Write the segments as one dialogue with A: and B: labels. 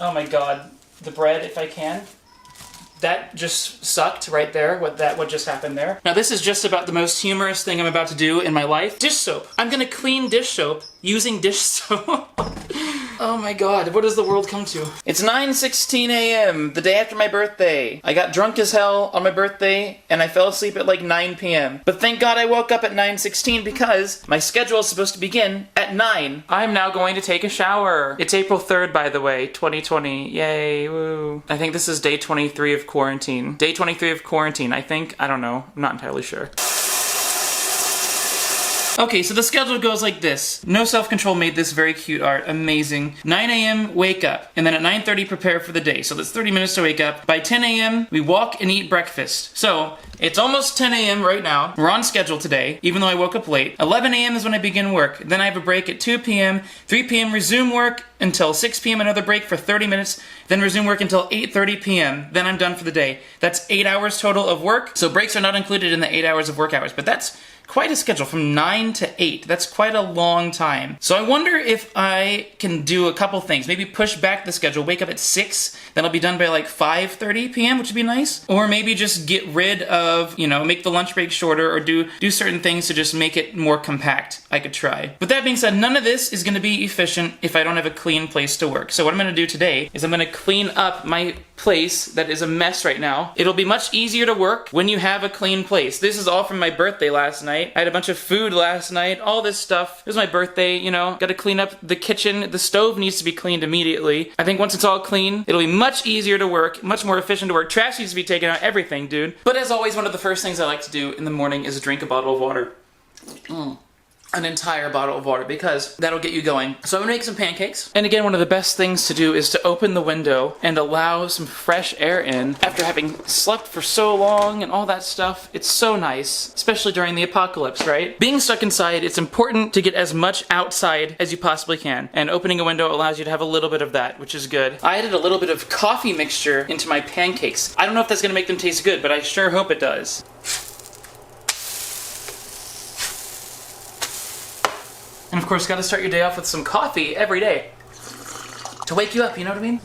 A: Oh my god. The bread, if I can. That just sucked right there, what just happened there. Now this is just about the most humorous thing I'm about to do in my life. Dish soap. I'm gonna clean dish soap using dish soap. Oh my god, what does the world come to? It's 9:16 a.m., the day after my birthday. I got drunk as hell on my birthday, and I fell asleep at like 9 p.m. But thank god I woke up at 9:16 because my schedule is supposed to begin at 9. I'm now going to take a shower. It's April 3rd, by the way, 2020. Yay, woo. I think this is day 23 of quarantine. Day 23 of quarantine, I think. I don't know. I'm not entirely sure. Okay, so the schedule goes like this. No Self-Control made this very cute art. Amazing. 9 a.m., wake up. And then at 9:30, prepare for the day. So that's 30 minutes to wake up. By 10 a.m., we walk and eat breakfast. So it's almost 10 a.m. right now. We're on schedule today, even though I woke up late. 11 a.m. is when I begin work. Then I have a break at 2 p.m. 3 p.m. resume work until 6 p.m. Another break for 30 minutes. Then resume work until 8:30 p.m. Then I'm done for the day. That's 8 hours total of work. So breaks are not included in the 8 hours of work hours, but that's quite a schedule from 9 to 8. That's quite a long time. So I wonder if I can do a couple things. Maybe push back the schedule, wake up at 6, then I'll be done by like 5:30 p.m., which would be nice. Or maybe just get rid of, make the lunch break shorter or do certain things to just make it more compact. I could try. But that being said, none of this is gonna be efficient if I don't have a clean place to work. So what I'm gonna do today is I'm gonna clean up my place that is a mess right now. It'll be much easier to work when you have a clean place. This is all from my birthday last night. I had a bunch of food last night, all this stuff. It was my birthday, gotta clean up the kitchen. The stove needs to be cleaned immediately. I think once it's all clean, it'll be much easier to work, much more efficient to work. Trash needs to be taken out, everything, dude. But as always, one of the first things I like to do in the morning is drink a bottle of water. An entire bottle of water because that'll get you going. So I'm gonna make some pancakes. And again, one of the best things to do is to open the window and allow some fresh air in after having slept for so long and all that stuff. It's so nice, especially during the apocalypse, right? Being stuck inside, it's important to get as much outside as you possibly can. And opening a window allows you to have a little bit of that, which is good. I added a little bit of coffee mixture into my pancakes. I don't know if that's gonna make them taste good, but I sure hope it does. And of course, gotta start your day off with some coffee every day. To wake you up, you know what I mean?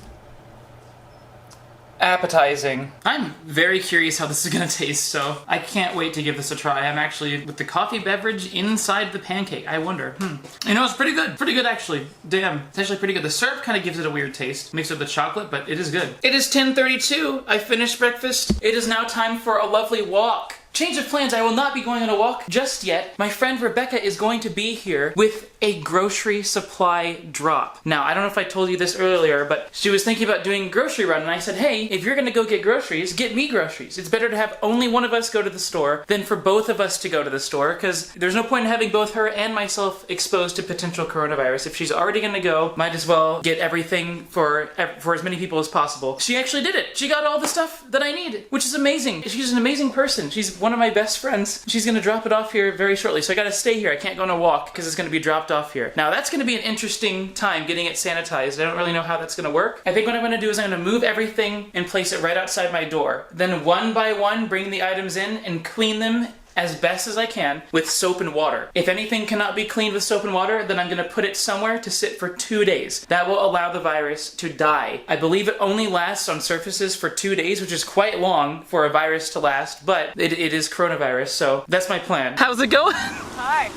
A: Appetizing. I'm very curious how this is gonna taste, so I can't wait to give this a try. I'm actually with the coffee beverage inside the pancake. I wonder, it's pretty good. Pretty good, actually. Damn, it's actually pretty good. The syrup kind of gives it a weird taste, mixed with the chocolate, but it is good. It is 10:32. I finished breakfast. It is now time for a lovely walk. Change of plans, I will not be going on a walk just yet. My friend Rebecca is going to be here with a grocery supply drop. Now, I don't know if I told you this earlier, but she was thinking about doing a grocery run, and I said, hey, if you're gonna go get groceries, get me groceries. It's better to have only one of us go to the store than for both of us to go to the store, because there's no point in having both her and myself exposed to potential coronavirus. If she's already gonna go, might as well get everything for as many people as possible. She actually did it. She got all the stuff that I need, which is amazing. She's an amazing person. She's one of my best friends. She's gonna drop it off here very shortly, so I gotta stay here. I can't go on a walk because it's gonna be dropped off here. Now that's gonna be an interesting time getting it sanitized. I don't really know how that's gonna work. I think what I'm gonna do is I'm gonna move everything and place it right outside my door. Then one by one bring the items in and clean them as best as I can with soap and water. If anything cannot be cleaned with soap and water, then I'm gonna put it somewhere to sit for 2 days. That will allow the virus to die. I believe it only lasts on surfaces for 2 days, which is quite long for a virus to last, but it is coronavirus, so that's my plan. How's it going?
B: Hi.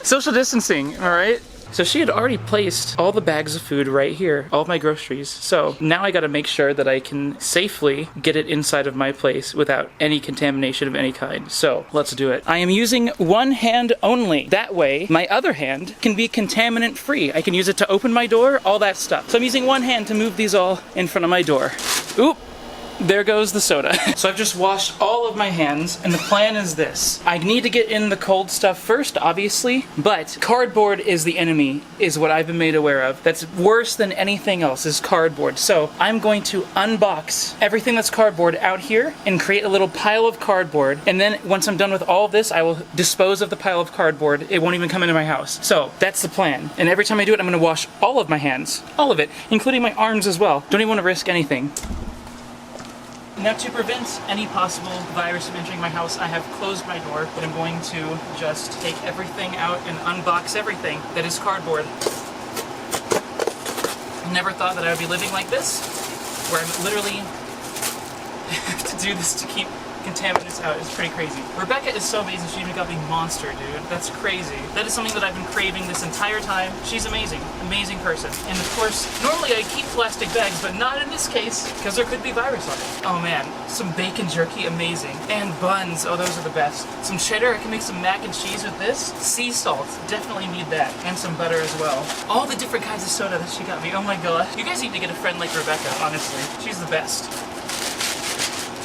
A: Social distancing, all right? So she had already placed all the bags of food right here, all of my groceries. So now I gotta make sure that I can safely get it inside of my place without any contamination of any kind. So let's do it. I am using one hand only. That way, my other hand can be contaminant free. I can use it to open my door, all that stuff. So I'm using one hand to move these all in front of my door. Oop. There goes the soda. So I've just washed all of my hands, and the plan is this. I need to get in the cold stuff first, obviously, but cardboard is the enemy, is what I've been made aware of. That's worse than anything else, is cardboard. So I'm going to unbox everything that's cardboard out here and create a little pile of cardboard, and then once I'm done with all of this, I will dispose of the pile of cardboard. It won't even come into my house. So that's the plan. And every time I do it, I'm gonna wash all of my hands. All of it, including my arms as well. Don't even want to risk anything. Now, to prevent any possible virus from entering my house, I have closed my door, but I'm going to just take everything out and unbox everything that is cardboard. Never thought that I would be living like this, where I'm literally have to do this to keep contaminants out. It's pretty crazy. Rebecca is so amazing. She even got me Monster, dude. That's crazy. That is something that I've been craving this entire time. She's amazing. Amazing person. And of course, normally I keep plastic bags, but not in this case, because there could be virus on it. Oh man, some bacon jerky, amazing. And buns, oh those are the best. Some cheddar, I can make some mac and cheese with this. Sea salt, definitely need that. And some butter as well. All the different kinds of soda that she got me, oh my god. You guys need to get a friend like Rebecca, honestly. She's the best.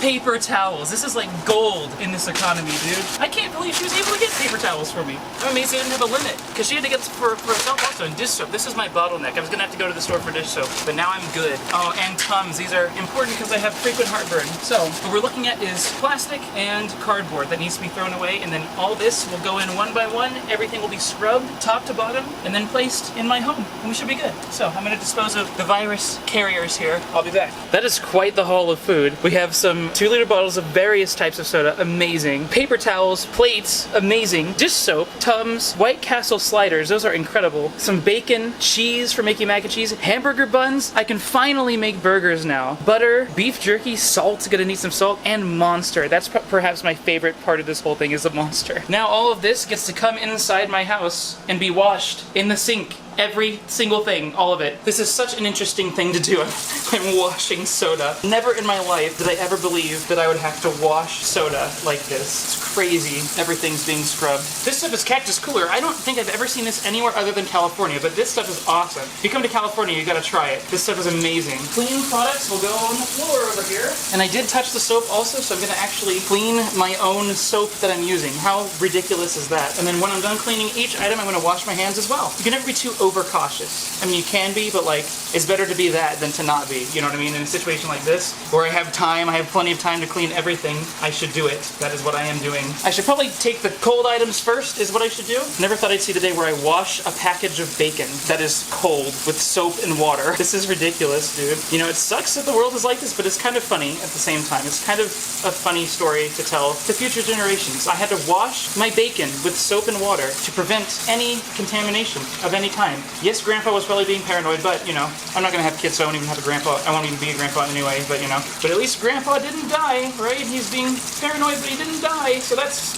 A: Paper towels. This is like gold in this economy, dude. I can't believe she was able to get paper towels for me. I'm amazed they didn't have a limit, because she had to get for herself also. And dish soap. This is my bottleneck. I was gonna have to go to the store for dish soap, but now I'm good. Oh, and Tums. These are important because I have frequent heartburn. So what we're looking at is plastic and cardboard that needs to be thrown away, and then all this will go in one by one. Everything will be scrubbed top to bottom and then placed in my home, and we should be good. So I'm gonna dispose of the virus carriers here. I'll be back. That is quite the haul of food. We have some 2-liter bottles of various types of soda, amazing. Paper towels, plates, amazing. Dish soap, Tums, White Castle sliders, those are incredible. Some bacon, cheese for making mac and cheese, hamburger buns. I can finally make burgers now. Butter, beef jerky, salt, gonna need some salt, and Monster. That's perhaps my favorite part of this whole thing is the Monster. Now all of this gets to come inside my house and be washed in the sink. Every single thing, all of it. This is such an interesting thing to do. I'm washing soda. Never in my life did I ever believe that I would have to wash soda like this. It's crazy. Everything's being scrubbed. This stuff is cactus cooler. I don't think I've ever seen this anywhere other than California, but this stuff is awesome. If you come to California, you gotta try it. This stuff is amazing. Clean products will go on the floor over here. And I did touch the soap also, so I'm gonna actually clean my own soap that I'm using. How ridiculous is that? And then when I'm done cleaning each item, I'm gonna wash my hands as well. You can never be too overcautious. I mean, you can be, but like, it's better to be that than to not be. You know what I mean? In a situation like this, where I have time, I have plenty of time to clean everything, I should do it. That is what I am doing. I should probably take the cold items first, is what I should do. Never thought I'd see the day where I wash a package of bacon that is cold with soap and water. This is ridiculous, dude. You know, it sucks that the world is like this, but it's kind of funny at the same time. It's kind of a funny story to tell to future generations. I had to wash my bacon with soap and water to prevent any contamination of any kind. Yes, Grandpa was probably being paranoid, but, you know, I'm not gonna have kids, so I won't even have a grandpa. I won't even be a grandpa anyway, but, you know. But at least Grandpa didn't die, right? He's being paranoid, but he didn't die, so that's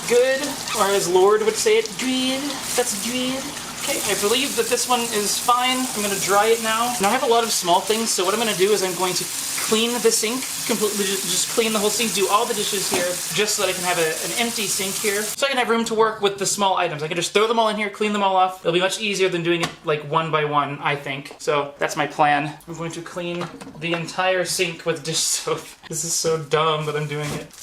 A: good. Or as Lord would say it, good. That's good. Okay, I believe that this one is fine. I'm gonna dry it now. Now I have a lot of small things, so what I'm gonna do is I'm going to clean the sink, completely just clean the whole sink, do all the dishes here, just so that I can have an empty sink here, so I can have room to work with the small items. I can just throw them all in here, clean them all off. It'll be much easier than doing it like one by one, I think. So that's my plan. I'm going to clean the entire sink with dish soap. This is so dumb that I'm doing it.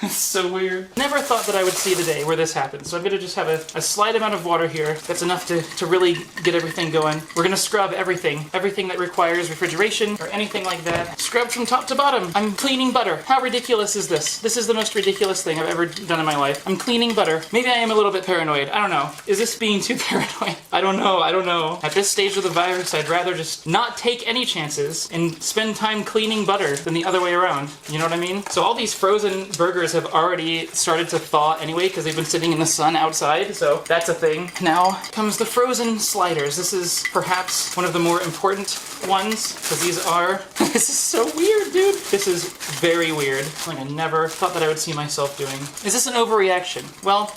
A: It's so weird. Never thought that I would see the day where this happens. So I'm gonna just have a slight amount of water here. That's enough to really get everything going. We're gonna scrub everything. Everything that requires refrigeration or anything like that. Scrubbed from top to bottom. I'm cleaning butter. How ridiculous is this? This is the most ridiculous thing I've ever done in my life. I'm cleaning butter. Maybe I am a little bit paranoid. I don't know. Is this being too paranoid? I don't know. I don't know. At this stage of the virus, I'd rather just not take any chances and spend time cleaning butter than the other way around. You know what I mean? So all these frozen burgers have already started to thaw anyway because they've been sitting in the sun outside, so that's a thing. Now comes the frozen sliders. This is perhaps one of the more important ones because these are... This is so weird, dude. This is very weird. Like I never thought that I would see myself doing. Is this an overreaction? Well,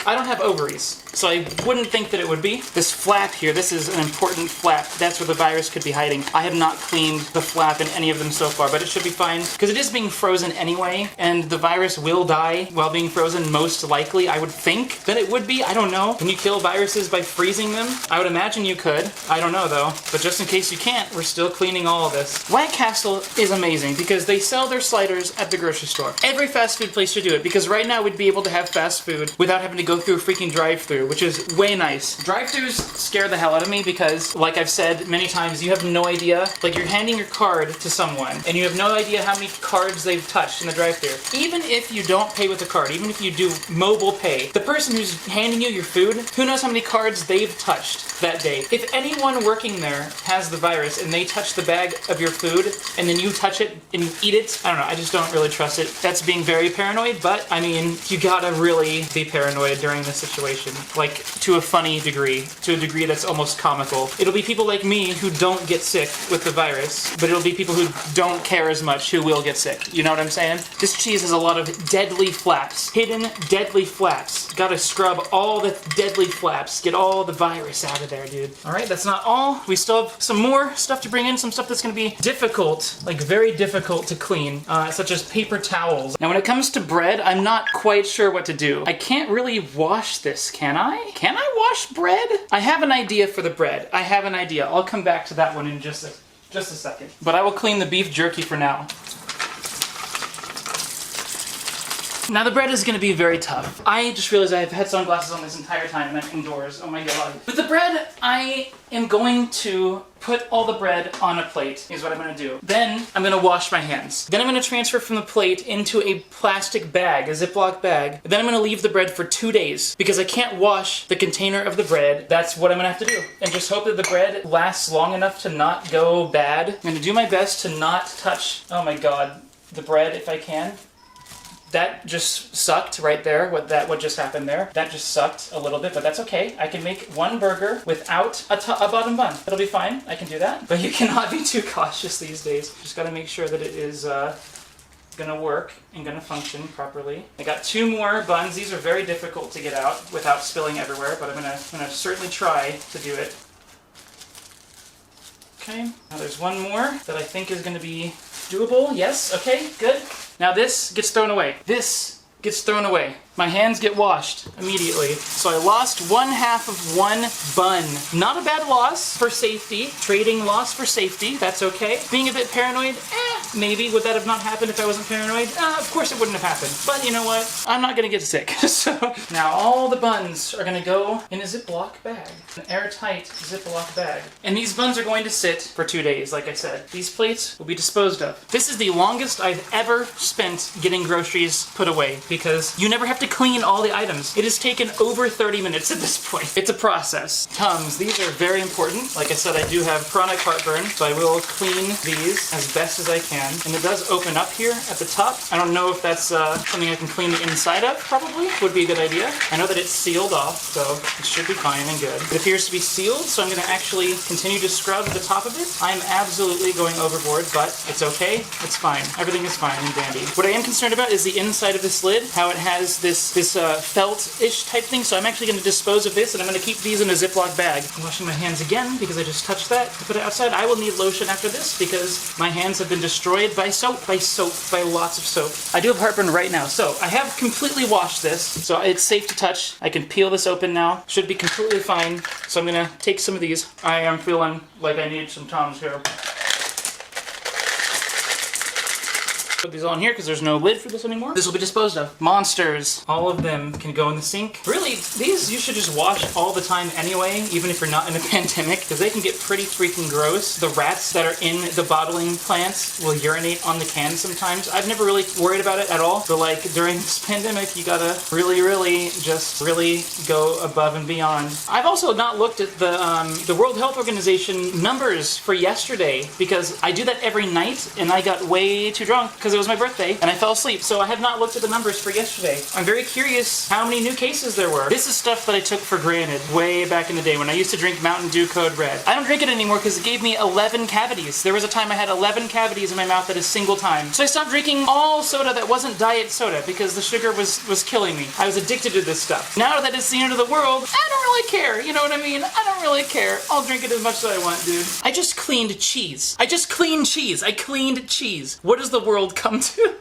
A: I don't have ovaries, so I wouldn't think that it would be. This flap here, this is an important flap. That's where the virus could be hiding. I have not cleaned the flap in any of them so far, but it should be fine because it is being frozen anyway, and the virus will die while being frozen, most likely. I would think that it would be. I don't know. Can you kill viruses by freezing them? I would imagine you could. I don't know though. But just in case you can't, we're still cleaning all of this. White Castle is amazing because they sell their sliders at the grocery store. Every fast food place should do it because right now we'd be able to have fast food without having to go through a freaking drive-thru, which is way nice. Drive-thrus scare the hell out of me because, like I've said many times, you have no idea. Like, you're handing your card to someone, and you have no idea how many cards they've touched in the drive-thru. Even if you don't pay with a card, even if you do mobile pay, the person who's handing you your food, who knows how many cards they've touched that day. If anyone working there has the virus and they touch the bag of your food, and then you touch it and you eat it, I don't know, I just don't really trust it. That's being very paranoid, but, I mean, you gotta really be paranoid during this situation. like to a funny degree, to a degree that's almost comical. It'll be people like me who don't get sick with the virus, but it'll be people who don't care as much who will get sick. You know what I'm saying? This cheese has a lot of deadly flaps, hidden deadly flaps. Gotta scrub all the deadly flaps, get all the virus out of there, dude. All right, that's not all. We still have some more stuff to bring in, some stuff that's gonna be difficult, like very difficult to clean, such as paper towels. Now when it comes to bread, I'm not quite sure what to do. I can't really wash this, can I? Can I wash bread? I have an idea for the bread. I have an idea. I'll come back to that one in just a second. But I will clean the beef jerky for now. Now the bread is going to be very tough. I just realized I've had sunglasses on this entire time and I'm indoors. Oh my god. With the bread, I am going to put all the bread on a plate, is what I'm going to do. Then I'm going to wash my hands. Then I'm going to transfer from the plate into a plastic bag, a Ziploc bag. Then I'm going to leave the bread for 2 days because I can't wash the container of the bread. That's what I'm going to have to do. And just hope that the bread lasts long enough to not go bad. I'm going to do my best to not touch, oh my god, the bread if I can. That just sucked right there, what just happened there. That just sucked a little bit, but that's okay. I can make one burger without a bottom bun. It'll be fine, I can do that. But you cannot be too cautious these days. Just gotta make sure that it is gonna work and gonna function properly. I got 2 more buns. These are very difficult to get out without spilling everywhere, but I'm gonna certainly try to do it. Okay, now there's one more that I think is gonna be doable. Yes, okay, good. Now this gets thrown away. This gets thrown away. My hands get washed immediately. So I lost 1/2 of 1 bun. Not a bad loss for safety. Trading loss for safety. That's okay. Being a bit paranoid? Maybe. Would that have not happened if I wasn't paranoid? Of course it wouldn't have happened. But you know what? I'm not gonna get sick. So now all the buns are gonna go in a Ziploc bag. An airtight Ziploc bag. And these buns are going to sit for 2 days, like I said. These plates will be disposed of. This is the longest I've ever spent getting groceries put away because you never have to clean all the items. It has taken over 30 minutes at this point. It's a process. Tums, these are very important. Like I said, I do have chronic heartburn, so I will clean these as best as I can. And it does open up here at the top. I don't know if that's something I can clean the inside of, probably. Would be a good idea. I know that it's sealed off, so it should be fine and good. It appears to be sealed, so I'm gonna actually continue to scrub the top of it. I'm absolutely going overboard, but it's okay. It's fine. Everything is fine and dandy. What I am concerned about is the inside of this lid, how it has this felt-ish type thing, so I'm actually going to dispose of this, and I'm going to keep these in a Ziploc bag. I'm washing my hands again, because I just touched that to put it outside. I will need lotion after this, because my hands have been destroyed by soap, by lots of soap. I do have heartburn right now, so I have completely washed this, so it's safe to touch. I can peel this open now. Should be completely fine, so I'm going to take some of these. I am feeling like I need some Tums here. Put these on here because there's no lid for this anymore. This will be disposed of. Monsters. All of them can go in the sink. Really, these you should just wash all the time anyway, even if you're not in a pandemic, because they can get pretty freaking gross. The rats that are in the bottling plants will urinate on the cans sometimes. I've never really worried about it at all, but like during this pandemic, you gotta really go above and beyond. I've also not looked at the World Health Organization numbers for yesterday, because I do that every night, and I got way too drunk because it was my birthday and I fell asleep, so I have not looked at the numbers for yesterday. I'm very curious how many new cases there were. This is stuff that I took for granted way back in the day when I used to drink Mountain Dew Code Red. I don't drink it anymore because it gave me 11 cavities. There was a time I had 11 cavities in my mouth at a single time. So I stopped drinking all soda that wasn't diet soda because the sugar was killing me. I was addicted to this stuff. Now that it's the end of the world, I don't really care. You know what I mean? I don't really care. I'll drink it as much as I want, dude. I just cleaned cheese. I just cleaned cheese. I cleaned cheese. What does the world come to?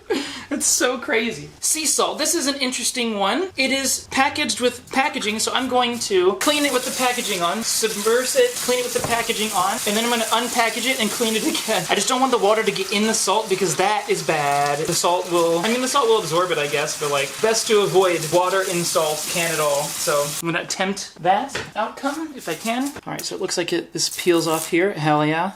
A: It's so crazy. Sea salt. This is an interesting one. It is packaged with packaging, so I'm going to clean it with the packaging on, submerge it, clean it with the packaging on, and then I'm going to unpackage it and clean it again. I just don't want the water to get in the salt because that is bad. The salt will absorb it, I guess, but like, best to avoid water in salt. Can't at all. So I'm going to attempt that outcome if I can. All right, so it looks like this peels off here. Hell yeah.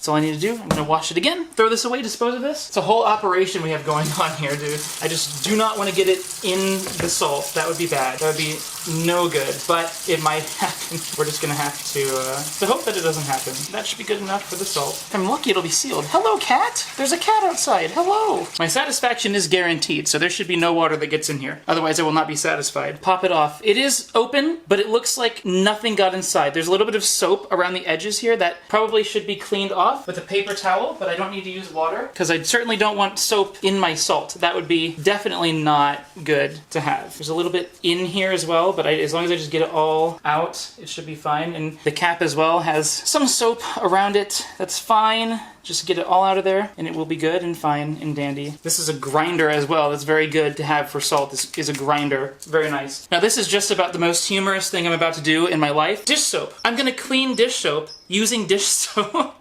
A: That's all I need to do. I'm gonna wash it again, throw this away, dispose of this. It's a whole operation we have going on here, dude. I just do not want to get it in the salt. That would be bad. That would be no good, but it might happen. We're just gonna have to hope that it doesn't happen. That should be good enough for the salt. If I'm lucky, it'll be sealed. Hello, cat! There's a cat outside. Hello! My satisfaction is guaranteed, so there should be no water that gets in here. Otherwise, I will not be satisfied. Pop it off. It is open, but it looks like nothing got inside. There's a little bit of soap around the edges here that probably should be cleaned off with a paper towel, but I don't need to use water because I certainly don't want soap in my salt. That would be definitely not good to have. There's a little bit in here as well, but as long as I just get it all out, it should be fine. And the cap as well has some soap around it. That's fine. Just get it all out of there and it will be good and fine and dandy. This is a grinder as well. That's very good to have for salt. This is a grinder. Very nice. Now this is just about the most humorous thing I'm about to do in my life. Dish soap. I'm gonna clean dish soap using dish soap.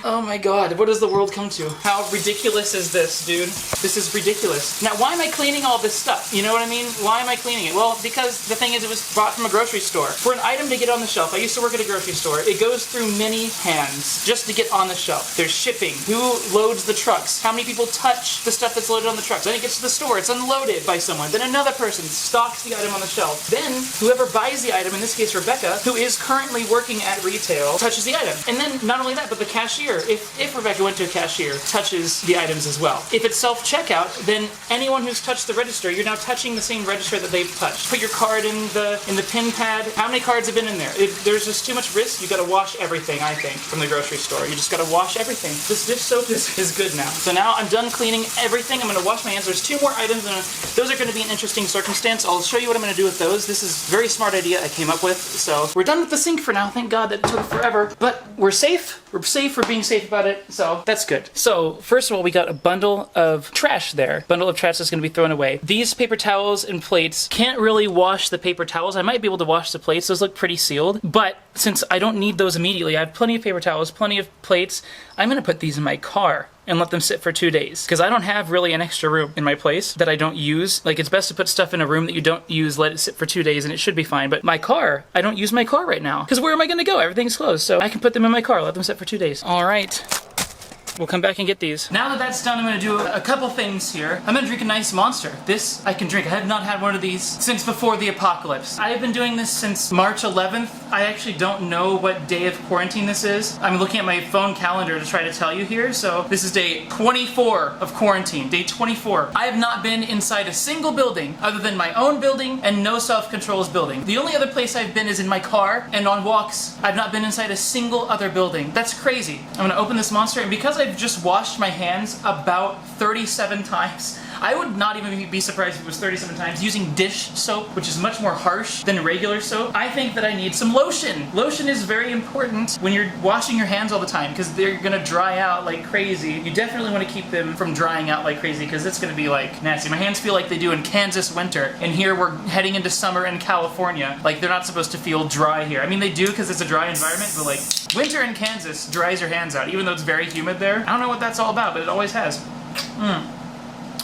A: Oh my god, what does the world come to? How ridiculous is this, dude? This is ridiculous. Now, why am I cleaning all this stuff? You know what I mean? Why am I cleaning it? Well, because the thing is, it was bought from a grocery store. For an item to get on the shelf, I used to work at a grocery store, it goes through many hands just to get on the shelf. There's shipping. Who loads the trucks? How many people touch the stuff that's loaded on the trucks? Then it gets to the store, it's unloaded by someone. Then another person stocks the item on the shelf. Then, whoever buys the item, in this case Rebecca, who is currently working at retail, touches the item. And then, not only that, but the cashier, if Rebecca went to a cashier, touches the items as well. If it's self-checkout, then anyone who's touched the register, you're now touching the same register that they've touched. Put your card in the pin pad. How many cards have been in there? There's just too much risk. You gotta wash everything, I think, from the grocery store. You just gotta wash everything. This dish soap is good now. So now I'm done cleaning everything. I'm gonna wash my hands. There's 2 more items, and those are gonna be an interesting circumstance. I'll show you what I'm gonna do with those. This is a very smart idea I came up with. So we're done with the sink for now. Thank God that took forever. But we're safe. We're safe. We're being safe about it. So that's good. So first of all, we got a bundle of trash there. Bundle of trash that's gonna be thrown away. These paper towels and plates, can't really wash the paper towels. I might be able to wash the plates. Those look pretty sealed. But since I don't need those immediately, I have plenty of paper towels, plenty of plates. I'm gonna put these in my car and let them sit for 2 days. Because I don't have really an extra room in my place that I don't use. Like, it's best to put stuff in a room that you don't use, let it sit for 2 days, and it should be fine. But my car, I don't use my car right now. Because where am I gonna go? Everything's closed. So I can put them in my car, let them sit for 2 days. All right. We'll come back and get these. Now that that's done, I'm gonna do a couple things here. I'm gonna drink a nice Monster. This I can drink. I have not had one of these since before the apocalypse. I have been doing this since March 11th. I actually don't know what day of quarantine this is. I'm looking at my phone calendar to try to tell you here. So this is day 24 of quarantine. Day 24. I have not been inside a single building other than my own building and No Self-Control's building. The only other place I've been is in my car and on walks. I've not been inside a single other building. That's crazy. I'm gonna open this Monster, and because I've just washed my hands about 37 times. I would not even be surprised if it was 37 times using dish soap, which is much more harsh than regular soap. I think that I need some lotion. Lotion is very important when you're washing your hands all the time because they're gonna dry out like crazy. You definitely want to keep them from drying out like crazy because it's gonna be like nasty. My hands feel like they do in Kansas winter, and here we're heading into summer in California. Like, they're not supposed to feel dry here. I mean, they do because it's a dry environment, but like winter in Kansas dries your hands out, even though it's very humid there. I don't know what that's all about, but it always has.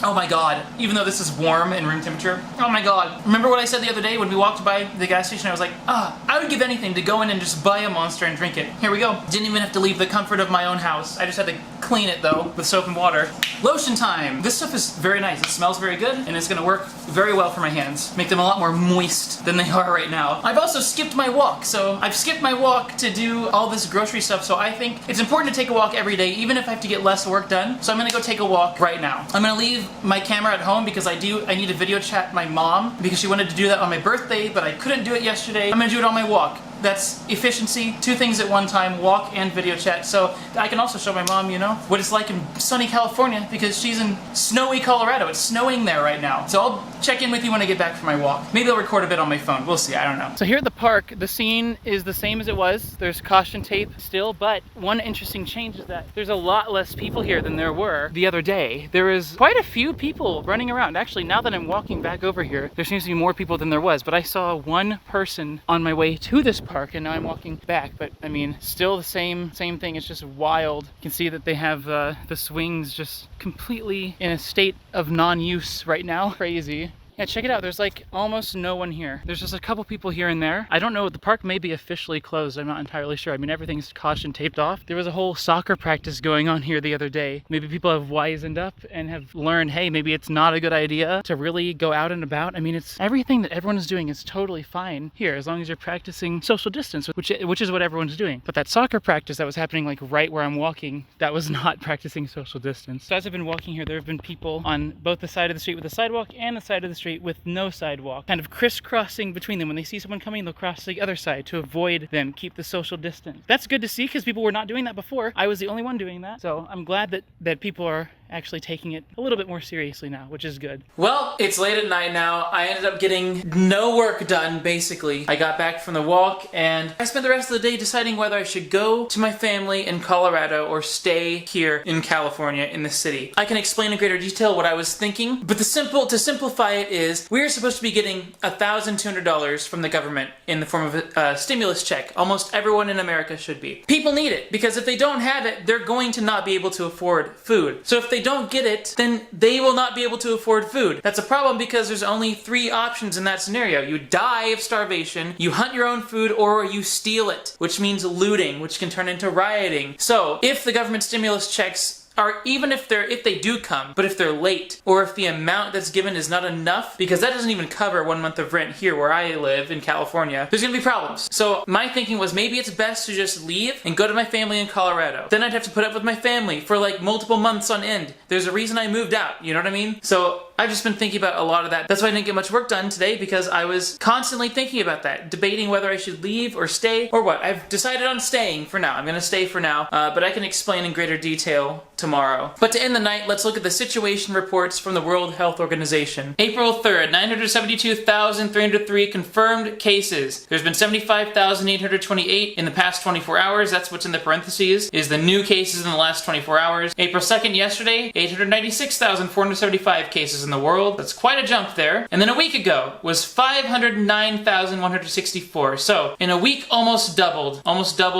A: Oh my god, even though this is warm and room temperature, oh my god. Remember what I said the other day when we walked by the gas station? I was like, I would give anything to go in and just buy a Monster and drink it. Here we go. Didn't even have to leave the comfort of my own house. I just had to clean it though with soap and water. Lotion time. This stuff is very nice. It smells very good and it's gonna work very well for my hands. Make them a lot more moist than they are right now. I've also skipped my walk. So I've skipped my walk to do all this grocery stuff. So I think it's important to take a walk every day, even if I have to get less work done. So I'm gonna go take a walk right now. I'm gonna leave my camera at home because I need to video chat my mom because she wanted to do that on my birthday, but I couldn't do it yesterday. I'm gonna do it on my walk. That's efficiency, 2 things at one time, walk and video chat. So I can also show my mom, you know, what it's like in sunny California because she's in snowy Colorado. It's snowing there right now. So I'll check in with you when I get back from my walk. Maybe I'll record a bit on my phone. We'll see, I don't know. So here at the park, the scene is the same as it was. There's caution tape still, but one interesting change is that there's a lot less people here than there were the other day. There is quite a few people running around. Actually, now that I'm walking back over here, there seems to be more people than there was, but I saw one person on my way to this park and now I'm walking back, but I mean, still the same thing. It's just wild. You can see that they have the swings just completely in a state of non-use right now. Crazy. Yeah, check it out. There's like almost no one here. There's just a couple people here and there. I don't know, the park may be officially closed. I'm not entirely sure. I mean, everything's caution taped off. There was a whole soccer practice going on here the other day. Maybe people have wisened up and have learned, hey, maybe it's not a good idea to really go out and about. I mean, it's everything that everyone is doing is totally fine here as long as you're practicing social distance, which is what everyone's doing. But that soccer practice that was happening like right where I'm walking, that was not practicing social distance. So as I've been walking here, there have been people on both the side of the street with a sidewalk and the side of the street with no sidewalk, kind of crisscrossing between them. When they see someone coming, they'll cross to the other side to avoid them, keep the social distance. That's good to see because people were not doing that before. I was the only one doing that. So I'm glad that people are actually taking it a little bit more seriously now, which is good. Well, it's late at night now. I ended up getting no work done, basically. I got back from the walk and I spent the rest of the day deciding whether I should go to my family in Colorado or stay here in California in the city. I can explain in greater detail what I was thinking, but to simplify it is, we're supposed to be getting $1,200 from the government in the form of a stimulus check. Almost everyone in America should be. People need it because if they don't have it, they're going to not be able to afford food. So if they don't get it, then they will not be able to afford food. That's a problem because there's only 3 options in that scenario. You die of starvation, you hunt your own food, or you steal it, which means looting, which can turn into rioting. So if the government stimulus checks are, even if they do come, but if they're late, or if the amount that's given is not enough, because that doesn't even cover 1 month of rent here where I live in California, there's gonna be problems. So my thinking was maybe it's best to just leave and go to my family in Colorado. Then I'd have to put up with my family for like multiple months on end. There's a reason I moved out, you know what I mean? So I've just been thinking about a lot of that. That's why I didn't get much work done today, because I was constantly thinking about that, debating whether I should leave or stay or what. I've decided on staying for now. I'm gonna stay for now, but I can explain in greater detail tomorrow. But to end the night, let's look at the situation reports from the World Health Organization. April 3rd, 972,303 confirmed cases. There's been 75,828 in the past 24 hours. That's what's in the parentheses, is the new cases in the last 24 hours. April 2nd, yesterday, 896,475 cases in the world. That's quite a jump there. And then a week ago was 509,164. So in a week, almost doubled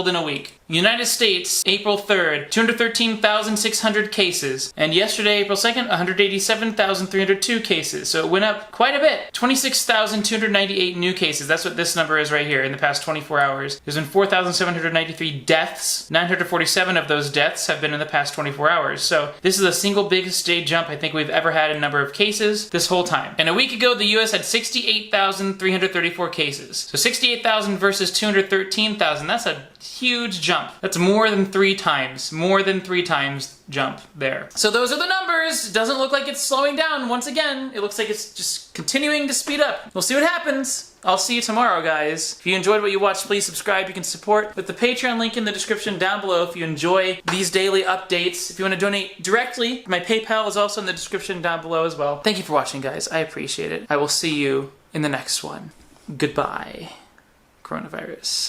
A: in a week. United States, April 3rd, 213,600 cases. And yesterday, April 2nd, 187,302 cases. So it went up quite a bit. 26,298 new cases. That's what this number is right here in the past 24 hours. There's been 4,793 deaths. 947 of those deaths have been in the past 24 hours. So this is the single biggest day jump I think we've ever had in number of cases this whole time. And a week ago, the US had 68,334 cases. So 68,000 versus 213,000. That's a huge jump. That's more than 3 times jump there. So those are the numbers. It doesn't look like it's slowing down once again. It looks like it's just continuing to speed up. We'll see what happens. I'll see you tomorrow, guys. If you enjoyed what you watched, please subscribe. You can support with the Patreon link in the description down below if you enjoy these daily updates. If you want to donate directly, my PayPal is also in the description down below as well. Thank you for watching, guys. I appreciate it. I will see you in the next one. Goodbye, coronavirus.